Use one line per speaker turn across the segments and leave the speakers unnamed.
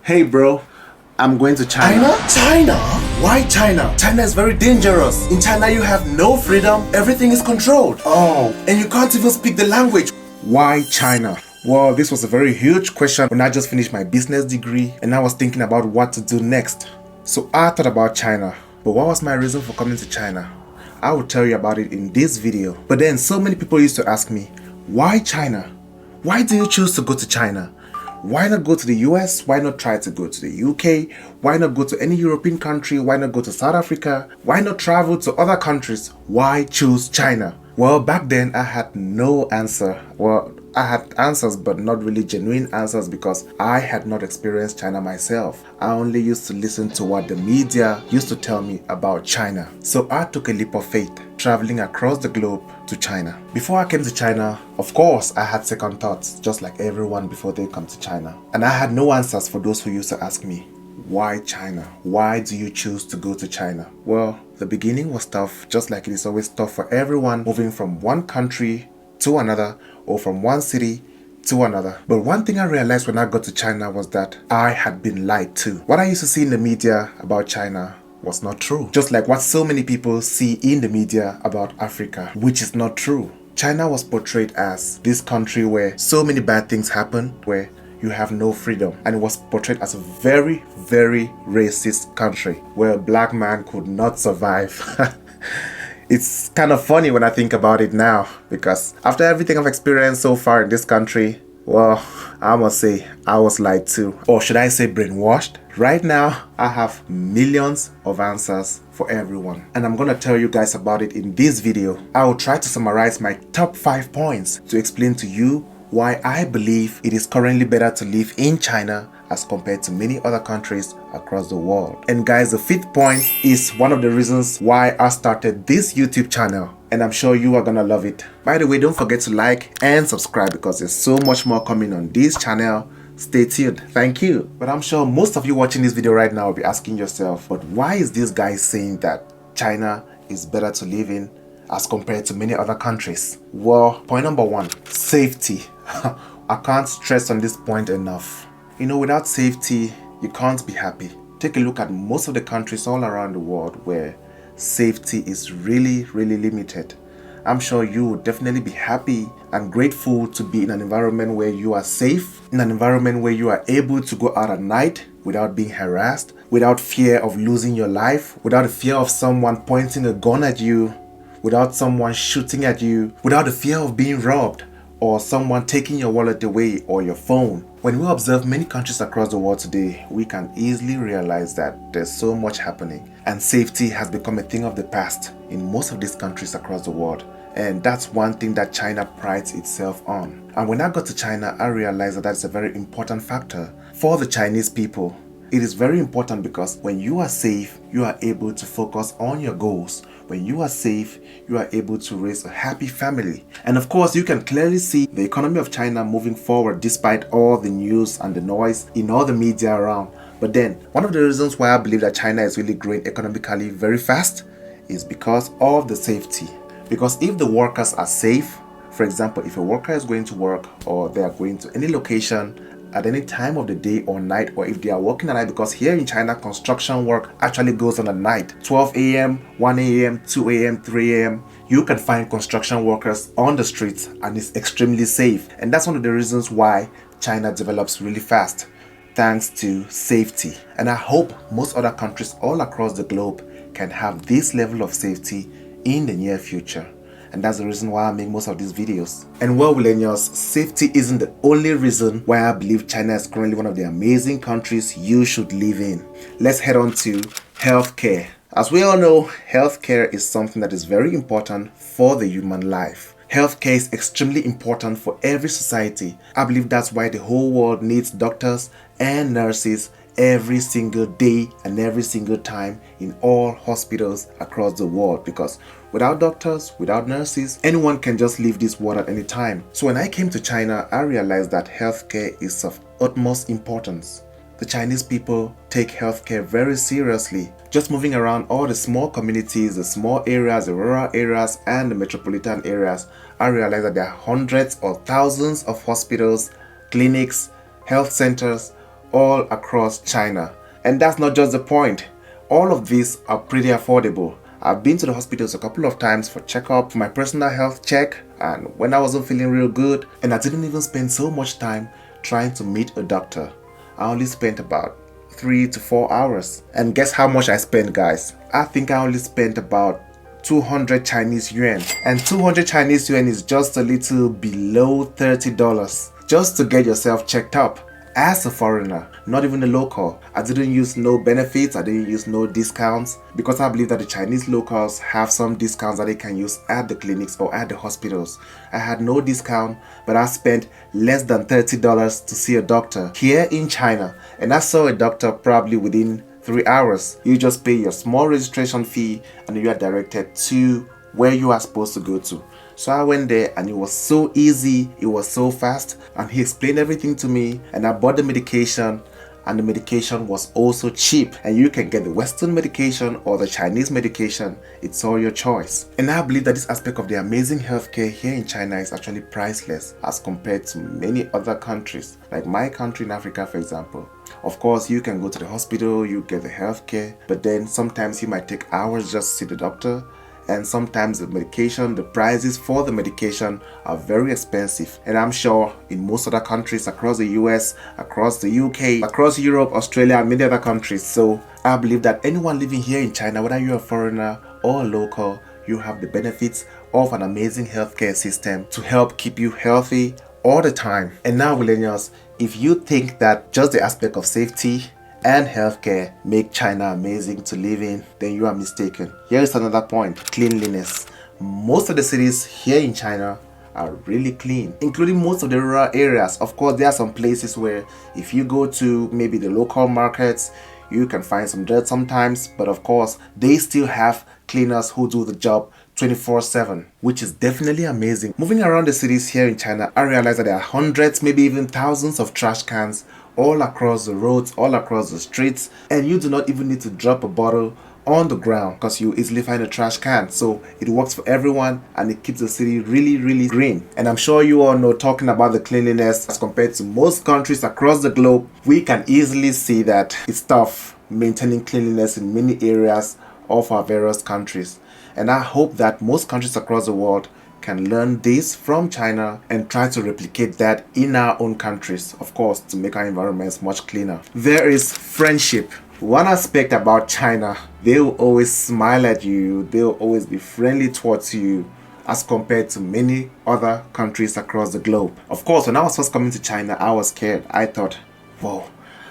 Hey bro, I'm going to China.
China? Why China? China is very dangerous. In China you have no freedom, everything is controlled. Oh, and you can't even speak the language.
Why China? Well, this was a very huge question when I just finished my business degree and I was thinking about what to do next. So I thought about China. But what was my reason for coming to China? I will tell you about it in this video. But then so many people used to ask me, why China? Why do you choose to go to China? Why not go to the US? Why not try to go to the UK? Why not go to any European country? Why not go to South Africa? Why not travel to other countries? Why choose China? Well, back then I had no answer. Well, I had answers, but not really genuine answers because I had not experienced China myself. I only used to listen to what the media used to tell me about China. So I took a leap of faith, traveling across the globe to China. Before I came to China, of course, I had second thoughts, just like everyone before they come to China. And I had no answers for those who used to ask me, why China? Why do you choose to go to China? Well, the beginning was tough, just like it is always tough for everyone moving from one country to another or from one city to another. But one thing I realized when I got to China was that I had been lied to. What I used to see in the media about China was not true. Just like what so many people see in the media about Africa, which is not true. China was portrayed as this country where so many bad things happen, where you have no freedom, and it was portrayed as a very, very racist country where a black man could not survive. It's kind of funny when I think about it now, because after everything I've experienced so far in this country, well, I must say I was lied to, or should I say brainwashed. Right now I have millions of answers for everyone, and I'm gonna tell you guys about it in this video. I will try to summarize my top 5 points to explain to you why I believe it is currently better to live in China as compared to many other countries across the world. And guys, the 5th point is one of the reasons why I started this YouTube channel, and I'm sure you are gonna love it. By the way, don't forget to like and subscribe because there's so much more coming on this channel. Stay tuned. Thank you. But I'm sure most of you watching this video right now will be asking yourself, but why is this guy saying that China is better to live in as compared to many other countries? Well, point number 1, safety. I can't stress on this point enough. You know, without safety, you can't be happy. Take a look at most of the countries all around the world where safety is really, really limited. I'm sure you would definitely be happy and grateful to be in an environment where you are safe, in an environment where you are able to go out at night without being harassed, without fear of losing your life, without the fear of someone pointing a gun at you, without someone shooting at you, without the fear of being robbed, or someone taking your wallet away or your phone. When we observe many countries across the world today, we can easily realize that there's so much happening, and safety has become a thing of the past in most of these countries across the world. And that's one thing that China prides itself on. And when I got to China, I realized that that's a very important factor for the Chinese people. It is very important because when you are safe, you are able to focus on your goals. When you are safe, you are able to raise a happy family. And of course, you can clearly see the economy of China moving forward despite all the news and the noise in all the media around. But then, one of the reasons why I believe that China is really growing economically very fast is because of the safety. Because if the workers are safe, for example, if a worker is going to work or they are going to any location at any time of the day or night, or if they are working at night, because here in China construction work actually goes on at night, 12 a.m., 1 a.m., 2 a.m., 3 a.m. you can find construction workers on the streets, and it's extremely safe. And that's one of the reasons why China develops really fast, thanks to safety. And I hope most other countries all across the globe can have this level of safety in the near future. And that's the reason why I make most of these videos. And well, millennials, safety isn't the only reason why I believe China is currently one of the amazing countries you should live in. Let's head on to healthcare. As we all know, healthcare is something that is very important for the human life. Healthcare is extremely important for every society. I believe that's why the whole world needs doctors and nurses every single day and every single time in all hospitals across the world, because without doctors, without nurses, anyone can just leave this world at any time. So when I came to China, I realized that healthcare is of utmost importance. The Chinese people take healthcare very seriously. Just moving around all the small communities, the small areas, the rural areas, and the metropolitan areas, I realized that there are hundreds or thousands of hospitals, clinics, health centers all across China. And that's not just the point. All of these are pretty affordable. I've been to the hospitals a couple of times for checkup, for my personal health check, and when I wasn't feeling real good, and I didn't even spend so much time trying to meet a doctor. I only spent about 3 to 4 hours. And guess how much I spent, guys? I think I only spent about 200 Chinese yuan. And 200 Chinese yuan is just a little below $30 just to get yourself checked up. As a foreigner, not even a local. I didn't use no benefits, I didn't use no discounts, because I believe that the Chinese locals have some discounts that they can use at the clinics or at the hospitals. I had no discount, but I spent less than $30 to see a doctor here in China, and I saw a doctor probably within 3 hours. You just pay your small registration fee and you are directed to where you are supposed to go to. So I went there and it was so easy, it was so fast, and he explained everything to me, and I bought the medication, and the medication was also cheap, and you can get the Western medication or the Chinese medication. It's all your choice. And I believe that this aspect of the amazing healthcare here in China is actually priceless as compared to many other countries, like my country in Africa, for example. Of course, you can go to the hospital, you get the healthcare, but then sometimes you might take hours just to see the doctor. And sometimes the medication, the prices for the medication are very expensive. And I'm sure in most other countries across the US, across the UK, across Europe, Australia, and many other countries. So I believe that anyone living here in China, whether you're a foreigner or a local, you have the benefits of an amazing healthcare system to help keep you healthy all the time. And now, millennials, if you think that just the aspect of safety and healthcare make China amazing to live in, then you are mistaken. Here is another point: cleanliness. Most of the cities here in China are really clean, including most of the rural areas. Of course, there are some places where if you go to maybe the local markets, you can find some dirt sometimes, but of course, they still have cleaners who do the job 24/7, which is definitely amazing. Moving around the cities here in China, I realized that there are hundreds, maybe even thousands of trash cans all across the roads, all across the streets, and you do not even need to drop a bottle on the ground because you easily find a trash can. So it works for everyone and it keeps the city really green. And I'm sure you all know, talking about the cleanliness as compared to most countries across the globe, we can easily see that it's tough maintaining cleanliness in many areas of our various countries. And I hope that most countries across the world can learn this from China and try to replicate that in our own countries, of course, to make our environments much cleaner. There is friendship. One aspect about China, they will always smile at you, they will always be friendly towards you as compared to many other countries across the globe. Of course, when I was first coming to China, I was scared. I thought, whoa,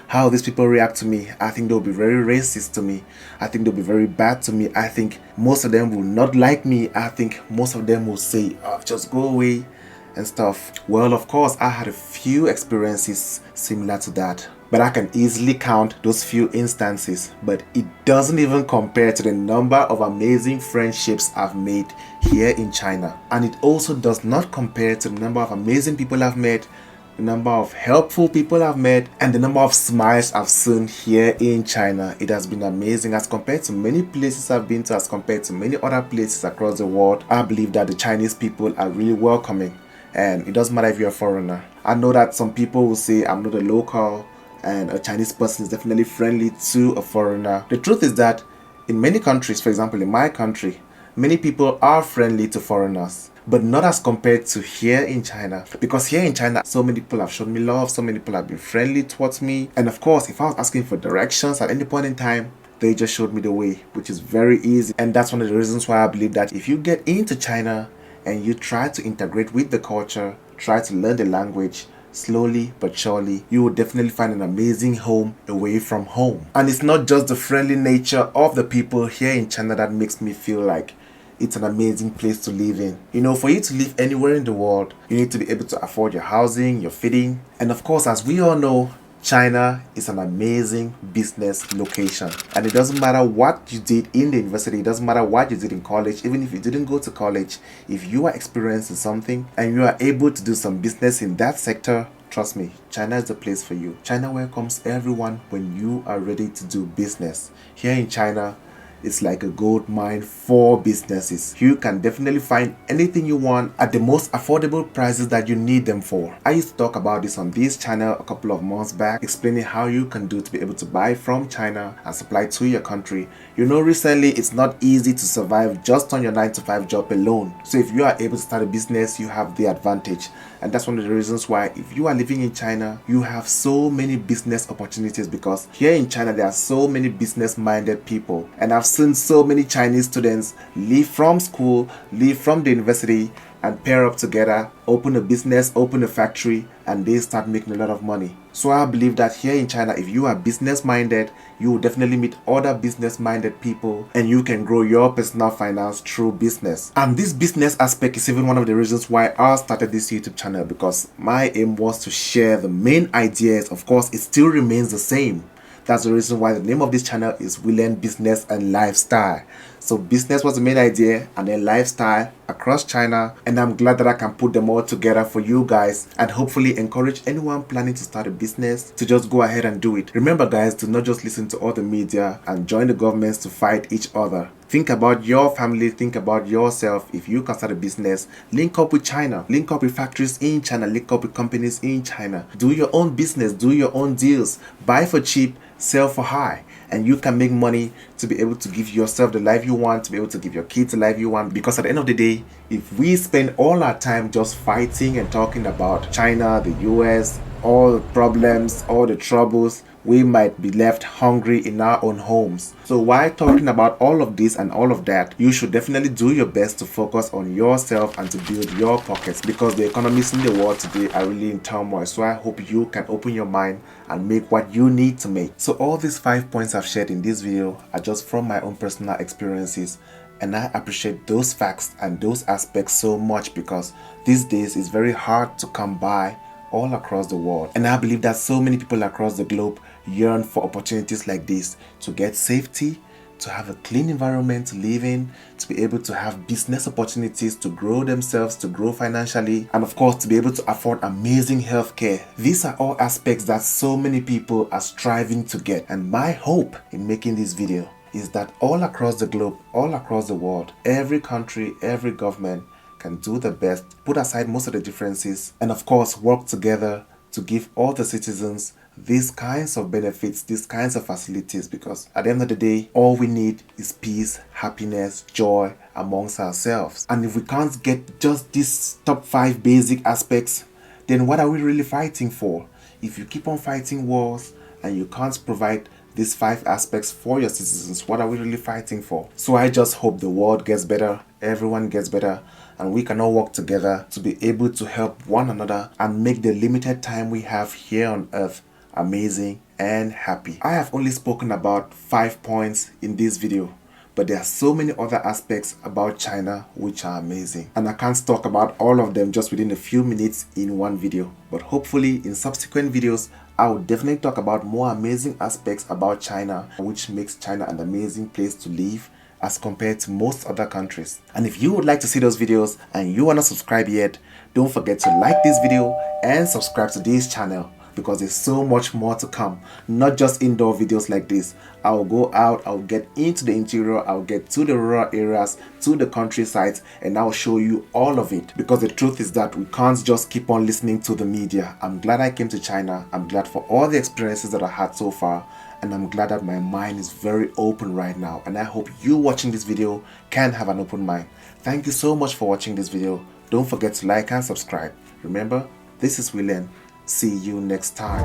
how these people react to me. I think they'll be very racist to me. I think they'll be very bad to me. I think most of them will not like me. I think most of them will say, oh, just go away and stuff. Well, of course, I had a few experiences similar to that, but I can easily count those few instances. But it doesn't even compare to the number of amazing friendships I've made here in China. And it also does not compare to the number of amazing people I've met, the number of helpful people I've met, and the number of smiles I've seen here in China. It has been amazing as compared to many places I've been to, as compared to many other places across the world. I believe that the Chinese people are really welcoming, and it doesn't matter if you're a foreigner. I know that some people will say I'm not a local, and a Chinese person is definitely friendly to a foreigner. The truth is that in many countries, for example in my country, many people are friendly to foreigners, but not as compared to here in China. Because here in China, so many people have shown me love, so many people have been friendly towards me. And of course, if I was asking for directions at any point in time, they just showed me the way, which is very easy. And that's one of the reasons why I believe that if you get into China and you try to integrate with the culture, try to learn the language, slowly but surely, you will definitely find an amazing home away from home. And it's not just the friendly nature of the people here in China that makes me feel like it's an amazing place to live in. You know, for you to live anywhere in the world, you need to be able to afford your housing, your feeding. And of course, as we all know, China is an amazing business location. And it doesn't matter what you did in the university, it doesn't matter what you did in college, even if you didn't go to college, if you are experiencing something and you are able to do some business in that sector, trust me, China is the place for you. China welcomes everyone when you are ready to do business. Here in China, is like a gold mine for businesses. You can definitely find anything you want at the most affordable prices that you need them for. I used to talk about this on this channel a couple of months back, explaining how you can do to be able to buy from China and supply to your country. You know, recently it's not easy to survive just on your 9-to-5 job alone. So if you are able to start a business, you have the advantage. And that's one of the reasons why if you are living in China, you have so many business opportunities, because here in China there are so many business-minded people. And I've seen so many Chinese students leave from school, leave from the university, and pair up together, open a business, open a factory, and they start making a lot of money. So I believe that here in China, if you are business minded, you will definitely meet other business minded people, and you can grow your personal finance through business. And this business aspect is even one of the reasons why I started this YouTube channel, because my aim was to share the main ideas. Of course, it still remains the same. That's the reason why the name of this channel is Willene Business and Lifestyle. So business was the main idea, and then lifestyle across China, and I'm glad that I can put them all together for you guys and hopefully encourage anyone planning to start a business to just go ahead and do it. Remember guys, do not just listen to all the media and join the governments to fight each other. Think about your family, think about yourself. If you can start a business, link up with China, link up with factories in China, link up with companies in China. Do your own business, do your own deals, buy for cheap, sell for high, and you can make money to be able to give yourself the life you want, to be able to give your kids the life you want. Because at the end of the day, if we spend all our time just fighting and talking about China, the US, all the problems, all the troubles, we might be left hungry in our own homes. So while talking about all of this and all of that, you should definitely do your best to focus on yourself and to build your pockets, because the economies in the world today are really in turmoil. So I hope you can open your mind and make what you need to make. So all these 5 points I've shared in this video are just from my own personal experiences, and I appreciate those facts and those aspects so much, because these days it's very hard to come by all across the world. And I believe that so many people across the globe yearn for opportunities like this, to get safety, to have a clean environment to live in, to be able to have business opportunities, to grow themselves, to grow financially, and of course to be able to afford amazing healthcare. These are all aspects that so many people are striving to get. And my hope in making this video is that all across the globe, all across the world, every country, every government can do the best, put aside most of the differences, and of course work together to give all the citizens these kinds of benefits, these kinds of facilities, because at the end of the day, all we need is peace, happiness, joy amongst ourselves. And if we can't get just these top 5 basic aspects, then what are we really fighting for? If you keep on fighting wars and you can't provide these 5 aspects for your citizens, what are we really fighting for? So I just hope the world gets better, everyone gets better, and we can all work together to be able to help one another and make the limited time we have here on earth amazing and happy. I have only spoken about 5 points in this video, but there are so many other aspects about China which are amazing, and I can't talk about all of them just within a few minutes in one video. But hopefully in subsequent videos I will definitely talk about more amazing aspects about China, which makes China an amazing place to live as compared to most other countries. And if you would like to see those videos and you are not subscribed yet, don't forget to like this video and subscribe to this channel, because there's so much more to come. Not just indoor videos like this. I will go out, I'll get into the interior, I'll get to the rural areas, to the countryside, and I'll show you all of it. Because the truth is that we can't just keep on listening to the media. I'm glad I came to China. I'm glad for all the experiences that I had so far, and I'm glad that my mind is very open right now, and I hope you watching this video can have an open mind. Thank you so much for watching this video. Don't forget to like and subscribe. Remember, this is Willene. See you next time.